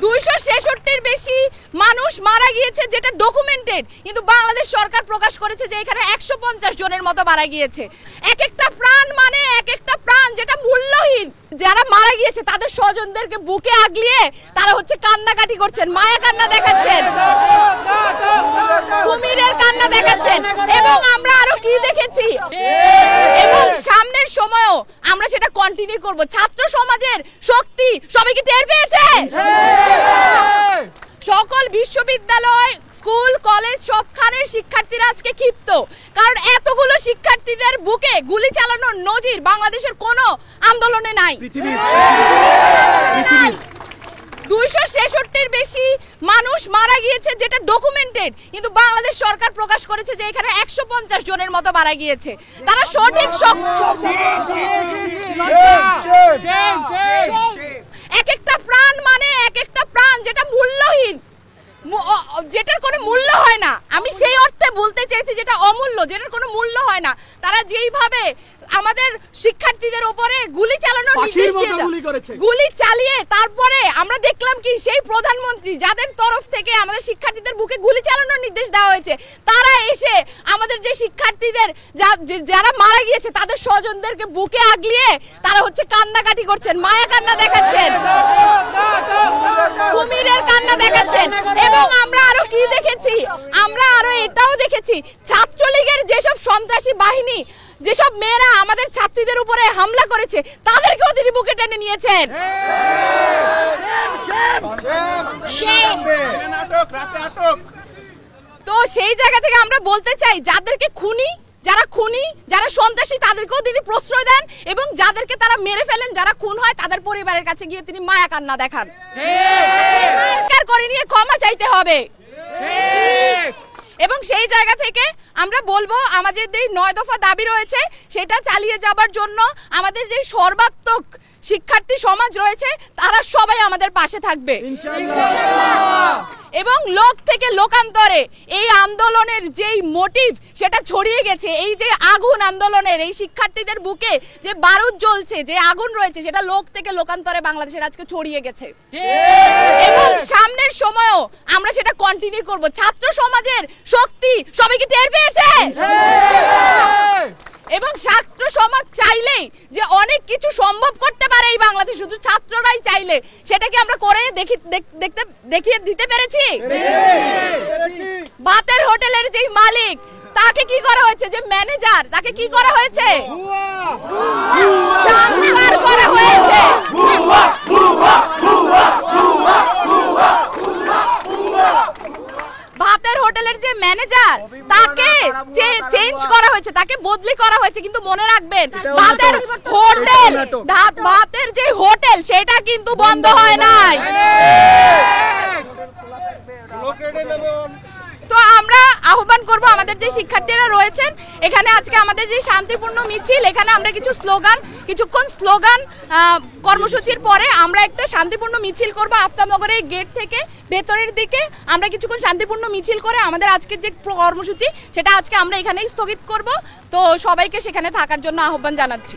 266-র বেশি মানুষ মারা গিয়েছে, যেটা ডকুমেন্টেড, কিন্তু বাংলাদেশ সরকার প্রকাশ করেছে যে এখানে 150 জনের মতো মারা গিয়েছে। এক একটা প্রাণ মানে এক একটা প্রাণ, যেটা মূল্যহীন। যারা মারা গিয়েছে তাদের স্বজনদেরকে বুকে আগলিয়ে তারা হচ্ছে কান্নাকাটি করছেন, মায়া কান্না দেখাচ্ছেন, কুমিরের কান্না দেখাচ্ছেন। এবং আমরা আরো কি দেখেছি, এবং সামনের সময়ও আমরা সেটা কন্টিনিউ করব। ছাত্র সমাজের শক্তি সবাই কি টের পেয়েছে? সকল বিশ্ববিদ্যালয়, স্কুল, কলেজ সবখানের শিক্ষার্থীরা আজকে ক্ষিপ্ত, কারণ এতগুলো শিক্ষার্থীদের বুকে গুলি চালানোর নজির বাংলাদেশের কোনো আন্দোলনে নাই। 266-র বেশি মানুষ মারা গিয়েছে, যেটা ডকুমেন্টেড, কিন্তু বাংলাদেশ সরকার প্রকাশ করেছে যে এখানে 150 জনের মতো মারা গিয়েছে। তারা সঠিক এক একটা প্রাণ মানে এক একটা প্রাণ, যেটা মূল্যহীন, যেটার কোনো মূল্য হয় না। আমি সেই অর্থে বলতে চাইছি যেটা অমূল্য, যেটার কোনো মূল্য হয় না। তারা যেইভাবে আমাদের শিক্ষার্থীদের উপরে গুলি চালানোর নির্দেশ দিয়েছে, গুলি চালিয়ে তারপরে আমরা দেখলাম কি সেই প্রধানমন্ত্রী যাদের তরফ থেকে আমাদের শিক্ষার্থীদের বুকে গুলি চালানোর নির্দেশ দেওয়া হয়েছে, তারা এসে আমাদের যে শিক্ষার্থীদের যারা মারা গিয়েছে তাদের স্বজনদেরকে বুকে আগলিয়ে তারা হচ্ছে কান্নাকাটি করছেন, মায়া কান্না দেখাচ্ছেন, কুমিরের কান্না দেখাচ্ছেন। এবং আমরা আরো কি দেখেছি, আমরা আরো এটাও দেখেছি, ছাত্রলীগের যেসব সন্ত্রাসী বাহিনী, যেসব মেয়েরা আমাদের ছাত্রীদের উপরে হামলা করেছে, তাদেরকেও তিনি বুকে টেনে নিয়েছেন। তো সেই জায়গা থেকে আমরা বলতে চাই, যারা খুনি, যারা সন্ত্রাসী, তাদেরকেও তিনি প্রশ্রয় দেন, এবং যাদেরকে তারা মেরে ফেলেন, যারা খুন হয়, তাদের পরিবারের কাছে গিয়ে তিনি মায়া কান্না দেখান। করে নিয়ে ক্ষমা চাইতে হবে। এবং সেই জায়গা থেকে আমরা বলবো, আমাদের যে 9 দফা দাবি রয়েছে সেটা চালিয়ে যাবার জন্য আমাদের যে সর্বাত্মক শিক্ষার্থী সমাজ রয়েছে তারা সবাই আমাদের পাশে থাকবে এবং লোক থেকে লোকান্তরে এই আন্দোলনের যেই মোটিভ সেটা ছড়িয়ে গেছে, এই যে আগুন আন্দোলনের, এই শিক্ষার্থীদের বুকে যে বারুদ জ্বলছে, যে আগুন রয়েছে, সেটা লোক থেকে লোকান্তরে বাংলাদেশের আজকে ছড়িয়ে গেছে এবং সামনের সময়ও আমরা সেটা কন্টিনিউ করব। ছাত্র সমাজের শক্তি সবাই কি টের পেয়েছে? এবং ছাত্র সমাজ চাইলেই যে অনেক কিছু সম্ভব করতে পারে এই বাংলাদেশ, শুধু ছাত্ররাই চাইলে সেটা কি আমরা করে দেখিয়ে দিতে পেরেছি? ভাতের হোটেলের যেই মালিক, তাকে কি করা হয়েছে, যে ম্যানেজার, তাকে কি করা হয়েছে? ট্রান্সফার করা হয়েছে। ভাতের হোটেলের যে ম্যানেজার, তাকে চেঞ্জ করা হয়েছে, তাকে বদলি করা হয়েছে, কিন্তু মনে রাখবেন ভাতের হোটেল, ভাতের যে হোটেল সেটা কিন্তু বন্ধ হয় নাই। তো আমরা আহ্বান করব আমাদের যে শিক্ষার্থীরা রয়েছেন এখানে, আজকে আমাদের যে শান্তিপূর্ণ মিছিল, এখানে আমরা কিছুক্ষণ স্লোগান কর্মসূচির পরে আমরা একটা শান্তিপূর্ণ মিছিল করব আফতাবনগরের গেট থেকে ভেতরের দিকে। আমরা কিছুক্ষণ শান্তিপূর্ণ মিছিল করে আমাদের আজকের যে কর্মসূচি সেটা আজকে আমরা এখানেই স্থগিত করব। তো সবাইকে সেখানে থাকার জন্য আহ্বান জানাচ্ছি।